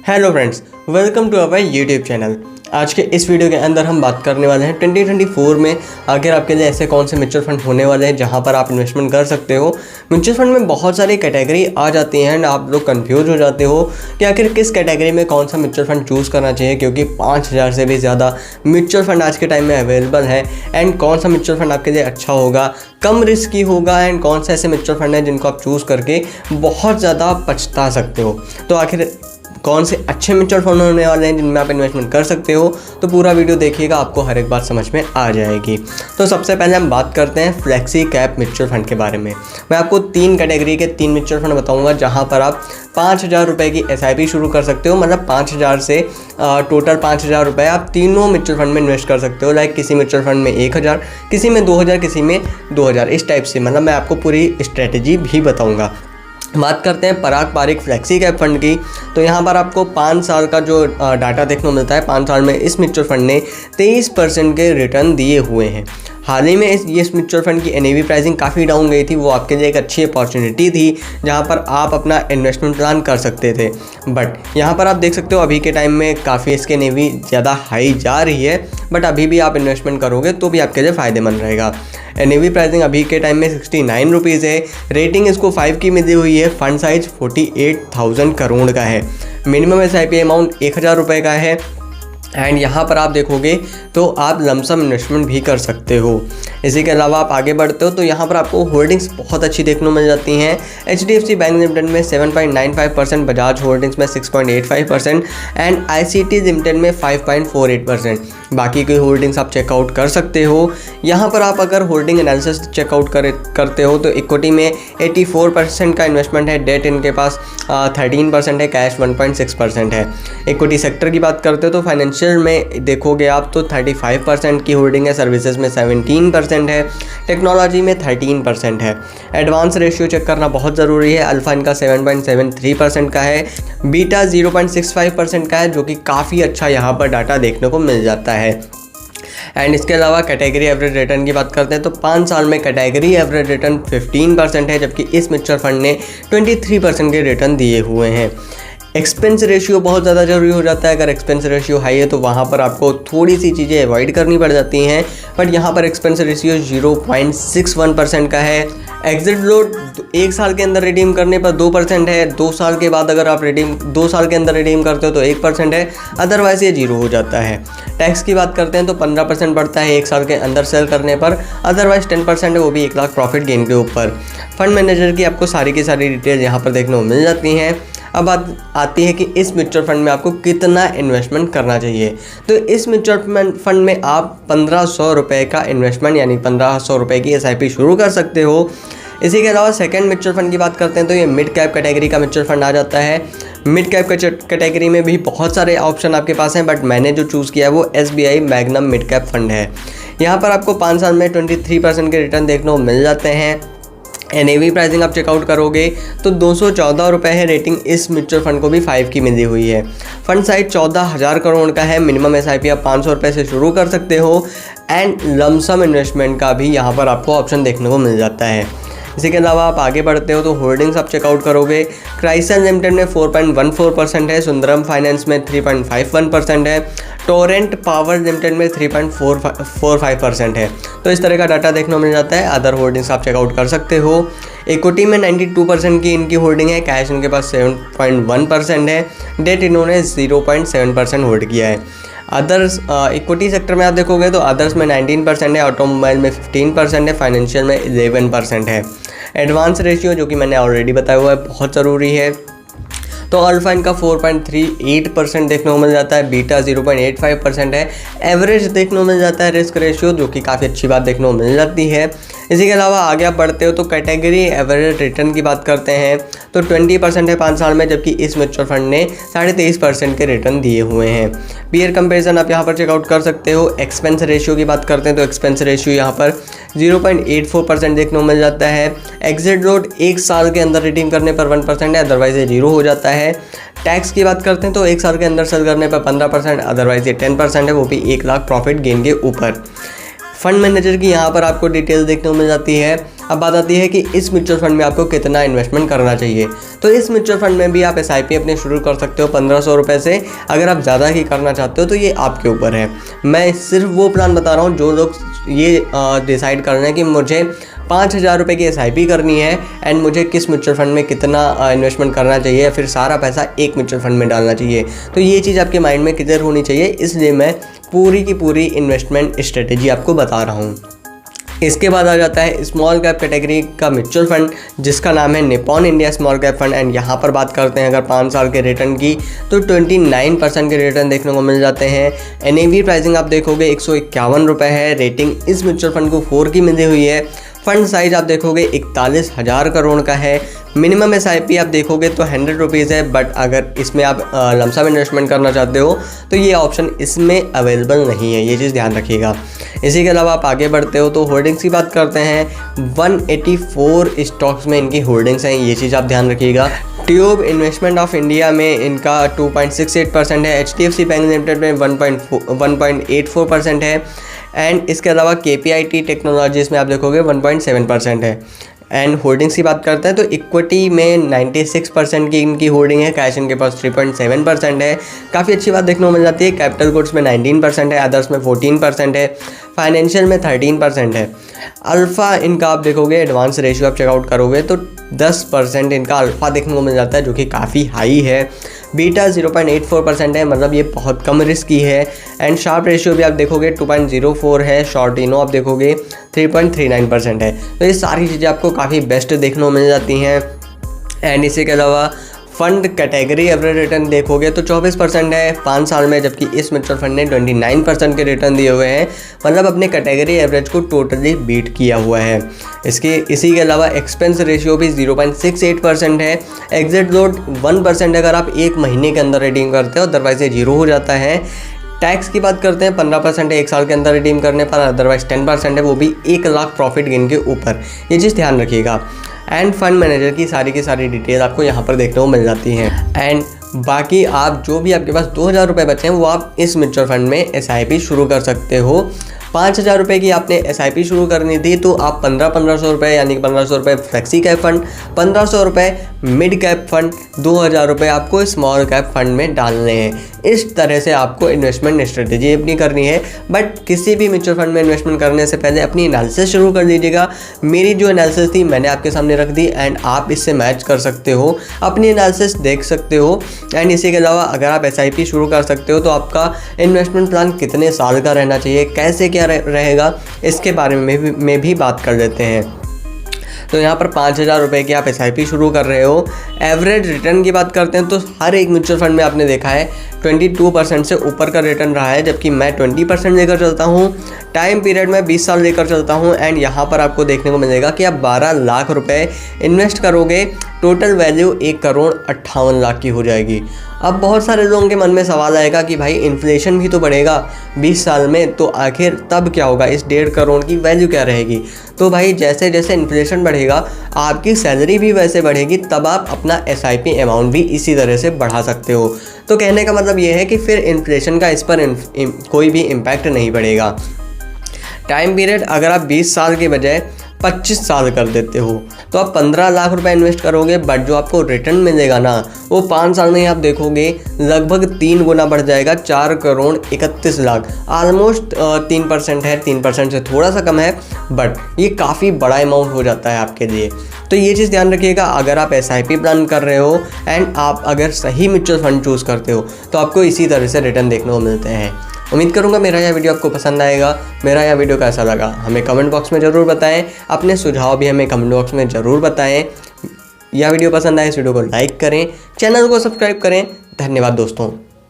Hello friends, welcome to our YouTube channel. आज के इस वीडियो के अंदर हम बात करने वाले हैं 2024 में आखिर आपके लिए ऐसे कौन से म्यूचुअल फंड होने वाले हैं जहां पर आप इन्वेस्टमेंट कर सकते हो। म्यूचुअल फंड में बहुत सारी कैटेगरी आ जाती हैं एंड आप लोग कंफ्यूज हो जाते हो कि आखिर किस कैटेगरी में कौन सा म्यूचुअल फंड चूज़ करना चाहिए, क्योंकि 5000 से भी ज़्यादा म्यूचुअल फंड आज के टाइम में अवेलेबल है। एंड कौन सा म्यूचुअल फंड आपके लिए अच्छा होगा, कम रिस्की होगा, एंड कौन सा ऐसे म्यूचुअल फंड है जिनको आप चूज़ करके बहुत ज़्यादा पछता सकते हो। तो आखिर कौन से अच्छे म्यूचुअल फंड होने वाले हैं जिनमें आप इन्वेस्टमेंट कर सकते हो, तो पूरा वीडियो देखिएगा, आपको हर एक बात समझ में आ जाएगी। तो सबसे पहले हम बात करते हैं फ्लेक्सी कैप म्यूचुअल फंड के बारे में। मैं आपको 3 कैटेगरी के 3 म्यूचुअल फंड बताऊंगा जहां पर आप 5000 रुपये की SIP शुरू कर सकते हो। मतलब 5000 से टोटल 5000 रुपये आप तीनों म्यूचुअल फंड में इन्वेस्ट कर सकते हो। लाइक किसी म्यूचुअल फंड में 1000, किसी में 2000, किसी में 2000, इस टाइप से। मतलब मैं आपको पूरी स्ट्रेटेजी भी बताऊँगा। बात करते हैं पराग पारिक फ्लेक्सी कैप फंड की, तो यहाँ पर आपको 5 साल का जो डाटा देखने को मिलता है, 5 साल में इस म्यूचुअल फंड ने 23% के रिटर्न दिए हुए हैं। हाल ही में इस म्यूचुअल फंड की NAV प्राइसिंग काफ़ी डाउन गई थी। वो आपके लिए एक अच्छी अपॉर्चुनिटी थी जहाँ पर आप अपना इन्वेस्टमेंट प्लान कर सकते थे। बट यहाँ पर आप देख सकते हो अभी के टाइम में काफ़ी इसके NAV ज़्यादा हाई जा रही है, बट अभी भी आप इन्वेस्टमेंट करोगे तो भी आपके लिए फ़ायदेमंद रहेगा। NAV प्राइसिंग अभी के टाइम में 69 रुपीज़ है। रेटिंग इसको 5 की मिली हुई है। फंड साइज 48,000 करोड़ का है। मिनिमम SIP अमाउंट 1000 रुपये का है। एंड यहाँ पर आप देखोगे तो आप लमसम इन्वेस्टमेंट भी कर सकते हो। इसी के अलावा आप आगे बढ़ते हो तो यहाँ पर आपको होल्डिंग्स बहुत अच्छी देखने को मिल जाती हैं। HDFC बैंक लिमिटेड में 7.95%, बजाज होल्डिंग्स में 6.85% एंड ICT लिमिटेड में 5.48%। बाकी की होल्डिंग्स आप चेकआउट कर सकते हो। यहाँ पर आप अगर होल्डिंग एनालिसिस चेकआउट करते हो तो इक्विटी में 84% का इन्वेस्टमेंट है, डेट इनके पास 13% है, कैश 1.6% है। इक्विटी सेक्टर की बात करते हो तो फाइनेंशियल में देखोगे आप तो 35% की होल्डिंग है, सर्विसेज में 17% है, टेक्नोलॉजी में 13% है। एडवांस रेशियो चेक करना बहुत ज़रूरी है। अल्फा इनका 7.73% का है, बीटा 0.65% का है, जो कि काफ़ी अच्छा यहाँ पर डाटा देखने को मिल जाता है। एंड इसके अलावा कैटेगरी एवरेज रिटर्न की बात करते हैं तो 5 साल में कैटेगरी एवरेज रिटर्न 15% है, जबकि इस म्यूचुअल फंड ने 23% के रिटर्न दिए हुए हैं। एक्सपेंस रेशियो बहुत ज़्यादा ज़रूरी हो जाता है। अगर एक्सपेंस रेशियो हाई है तो वहाँ पर आपको थोड़ी सी चीज़ें अवॉइड करनी पड़ जाती हैं, बट यहाँ पर एक्सपेंस रेशियो 0.61% का है। एग्जिट लोड 1 साल के अंदर रिडीम करने पर 2% है। 2 साल के बाद अगर आप 2 साल के अंदर रिडीम करते हो तो 1% है, अदरवाइज ये 0 हो जाता है। टैक्स की बात करते हैं तो 15% बढ़ता है 1 साल के अंदर सेल करने पर, अदरवाइज 10% है, वो भी 1 लाख प्रॉफिट गेन के ऊपर। फंड मैनेजर की आपको सारी की सारी डिटेल यहाँ पर देखने को मिल जाती हैं। अब बात आती है कि इस म्यूचुअल फंड में आपको कितना इन्वेस्टमेंट करना चाहिए। तो इस म्यूचुअल फंड में आप 1500 रुपये का इन्वेस्टमेंट यानी 1500 रुपये की SIP शुरू कर सकते हो। इसी के अलावा सेकंड म्यूचुअल फंड की बात करते हैं तो ये मिड कैप कैटेगरी का म्यूचुअल फंड आ जाता है। मिड कैप कैटेगरी में भी बहुत सारे ऑप्शन आपके पास हैं, बट मैंने जो चूज़ किया है वो SBI magnum mid cap fund है। यहाँ पर आपको 5 साल में 23% के रिटर्न देखने को मिल जाते हैं। NAV प्राइसिंग आप चेकआउट करोगे तो 214 रुपये है। रेटिंग इस म्यूचुअल फंड को भी 5 की मिली हुई है। फंड साइज 14,000 करोड़ का है। मिनिमम SIP आप 500 रुपये से शुरू कर सकते हो एंड लमसम इन्वेस्टमेंट का भी यहाँ पर आपको ऑप्शन देखने को मिल जाता है। इसी के अलावा आप आगे बढ़ते हो तो होल्डिंग्स आप चेकआउट करोगे। क्राइसिस लिमिटेड में 4.14% है, सुंदरम फाइनेंस में 3.51% है, टोरेंट पावर लिमिटेड में 3.45% है। तो इस तरह का डाटा देखने को मिल जाता है। अदर होल्डिंग्स आप चेकआउट कर सकते हो। इक्विटी में 92% की इनकी होल्डिंग है, कैश इनके पास 7.1% है, डेट इन्होंने 0.7% होल्ड किया है। अदर्स इक्विटी सेक्टर में आप देखोगे तो अदर्स में 19% है, ऑटोमोबाइल में 15% है, फाइनेंशियल में 11% है। एडवांस रेशियो जो कि मैंने ऑलरेडी बताया हुआ है बहुत ज़रूरी है। तो अल्फा इनका 4.38% देखने को मिल जाता है, बीटा 0.85% है। एवरेज देखने को मिल जाता है रिस्क रेशियो, जो कि काफ़ी अच्छी बात देखने को मिल जाती है। इसी के अलावा आगे आप बढ़ते हो तो कैटेगरी एवरेज रिटर्न की बात करते हैं तो 20% है 5 साल में, जबकि इस म्यूचुअल फंड ने 23.5% के रिटर्न दिए हुए हैं। पीयर कंपैरिजन आप यहाँ पर चेकआउट कर सकते हो। एक्सपेंस रेशियो की बात करते हैं तो एक्सपेंस रेशियो यहाँ पर 0.84% देखने को मिल जाता है। एग्जिट लोड 1 साल के अंदर रिडीम करने पर 1% है, अदरवाइज ये 0 हो जाता है। टैक्स की बात करते हैं तो 1 साल के अंदर सेल करने पर 15%, अदरवाइज ये 10% है, वो भी 1 लाख प्रॉफिट गेन के ऊपर। फंड मैनेजर की यहाँ पर आपको डिटेल देखने को मिल जाती है। अब बात आती है कि इस म्यूचुअल फंड में आपको कितना इन्वेस्टमेंट करना चाहिए। तो इस म्यूचुअल फंड में भी आप SIP अपने शुरू कर सकते हो 1500 रुपये से। अगर आप ज़्यादा ही करना चाहते हो तो ये आपके ऊपर है। मैं सिर्फ वो प्लान बता रहा हूँ जो लोग ये डिसाइड कर रहे हैं कि मुझे 5000 रुपये की SIP करनी है एंड मुझे किस म्यूचुअल फंड में कितना इन्वेस्टमेंट करना चाहिए या फिर सारा पैसा एक म्यूचुअल फंड में डालना चाहिए। तो ये चीज़ आपके माइंड में क्लियर होनी चाहिए, इसलिए मैं पूरी की पूरी इन्वेस्टमेंट स्ट्रेटेजी आपको बता रहा हूँ। इसके बाद आ जाता है स्मॉल कैप कैटेगरी का म्यूचुअल फंड जिसका नाम है Nippon India small cap fund. And यहाँ पर बात करते हैं अगर 5 साल के रिटर्न की तो 29% के रिटर्न देखने को मिल जाते हैं। NAV प्राइसिंग आप देखोगे 151 रुपये है। रेटिंग इस म्यूचुअल फंड को 4 की मिली हुई है। फंड साइज आप देखोगे 41,000 करोड़ का है। मिनिमम SIP आप देखोगे तो 100 रुपीज़ है, बट अगर इसमें आप लमसम इन्वेस्टमेंट करना चाहते हो तो ये ऑप्शन इसमें अवेलेबल नहीं है, ये चीज़ ध्यान रखिएगा। इसी के अलावा आप आगे बढ़ते हो तो होल्डिंग्स की बात करते हैं। 184 स्टॉक्स में इनकी होल्डिंग्स हैं, ये चीज़ आप ध्यान रखिएगा। ट्यूब इन्वेस्टमेंट ऑफ इंडिया में इनका 2.68% है। HDFC बैंक लिमिटेड में 1.84% है। एंड इसके अलावा KPIT टेक्नोलॉजीज़ में आप देखोगे 1.7% है। एंड होल्डिंग्स की बात करते हैं तो इक्विटी में 96% की इनकी होल्डिंग है। कैश इनके पास 3.7% है, काफ़ी अच्छी बात देखने को मिल जाती है। कैपिटल गुड्स में 19% है, अदर्स में 14% है, फाइनेंशियल में 13% है। अल्फ़ा इनका आप देखोगे एडवांस रेशियो आप चेकआउट करोगे तो 10% इनका अल्फ़ा देखने को मिल जाता है जो कि काफ़ी हाई है। बीटा 0.84% है, मतलब ये बहुत कम रिस्क की है। एंड शार्प रेशियो भी आप देखोगे 2.04 है। शॉर्ट इनो आप देखोगे 3.39% है। तो ये सारी चीज़ें आपको काफ़ी बेस्ट देखने को मिल जाती हैं। एंड इसी के अलावा फंड कैटेगरी एवरेज रिटर्न देखोगे तो 24% है 5 साल में, जबकि इस म्यूचुअल फंड ने 29% के रिटर्न दिए हुए हैं, मतलब अपने कैटेगरी एवरेज को टोटली बीट किया हुआ है। इसी के अलावा एक्सपेंस रेशियो भी 0.68% है। एग्जिट लोड 1% अगर आप 1 महीने के अंदर रिडीम करते हो, अदरवाइज ये 0 हो जाता है। टैक्स की बात करते हैं 15% है 1 साल के अंदर रिडीम करने पर, अदरवाइज 10% है, वो भी 1 लाख प्रॉफिट गेन के ऊपर, ये चीज़ ध्यान रखिएगा। एंड फंड मैनेजर की सारी डिटेल आपको यहाँ पर देखने को मिल जाती हैं। एंड बाकी आप जो भी आपके पास 2000 रुपये बचे हैं वो आप इस म्यूचुअल फंड में SIP शुरू कर सकते हो। 5000 रुपये की आपने SIP शुरू करनी थी तो आप 1500 रुपये यानी कि 1500 रुपये फ्लेक्सी कैप फंड, 1500 रुपये मिड कैप फंड, 2000 रुपये आपको स्मॉल कैप फंड में डालने हैं। इस तरह से आपको इन्वेस्टमेंट स्ट्रेटेजी अपनी करनी है। बट किसी भी म्यूचुअल फंड में इन्वेस्टमेंट करने से पहले अपनी एनालिसिस शुरू कर दीजिएगा। मेरी जो एनालिसिस थी मैंने आपके सामने रख दी एंड आप इससे मैच कर सकते हो, अपनी एनालिसिस देख सकते हो। एंड इसी के अलावा अगर आप SIP शुरू कर सकते हो तो आपका इन्वेस्टमेंट प्लान कितने साल का रहना चाहिए, कैसे क्या रहेगा, इसके बारे में भी बात कर लेते हैं। तो यहाँ पर 5000 रुपये की आप SIP शुरू कर रहे हो। एवरेज रिटर्न की बात करते हैं तो हर एक म्यूचुअल फंड में आपने देखा है 22% से ऊपर का रिटर्न रहा है, जबकि मैं 20% लेकर चलता हूँ। टाइम पीरियड में 20 साल लेकर चलता हूँ। एंड यहाँ पर आपको देखने को मिलेगा कि आप 12 लाख रुपए इन्वेस्ट करोगे, टोटल वैल्यू 1,58,00,000 की हो जाएगी। अब बहुत सारे लोगों के मन में सवाल आएगा कि भाई इन्फ्लेशन भी तो बढ़ेगा 20 साल में, तो आखिर तब क्या होगा, इस 1.5 करोड़ की वैल्यू क्या रहेगी। तो भाई जैसे जैसे इन्फ्लेशन बढ़ेगा आपकी सैलरी भी वैसे बढ़ेगी, तब आप अपना SIP अमाउंट भी इसी तरह से बढ़ा सकते हो। तो कहने का मतलब ये है कि फिर इन्फ्लेशन का इस पर कोई भी इम्पैक्ट नहीं पड़ेगा। टाइम पीरियड अगर आप 20 साल के बजाय 25 साल कर देते हो तो आप 15 लाख रुपए इन्वेस्ट करोगे, बट जो आपको रिटर्न मिलेगा ना वो 5 साल में आप देखोगे लगभग 3 गुना बढ़ जाएगा, 4,31,00,000। ऑलमोस्ट 3% है, 3% से थोड़ा सा कम है, बट ये काफ़ी बड़ा अमाउंट हो जाता है आपके लिए। तो ये चीज़ ध्यान रखिएगा अगर आप SIP प्लान कर रहे हो एंड आप अगर सही म्यूचुअल फंड चूज़ करते हो तो आपको इसी तरह से रिटर्न देखने को मिलते हैं। उम्मीद करूंगा मेरा यह वीडियो आपको पसंद आएगा। मेरा यह वीडियो कैसा लगा हमें कमेंट बॉक्स में ज़रूर बताएं, अपने सुझाव भी हमें कमेंट बॉक्स में ज़रूर बताएं। यह वीडियो पसंद आए इस वीडियो को लाइक करें, चैनल को सब्सक्राइब करें। धन्यवाद दोस्तों।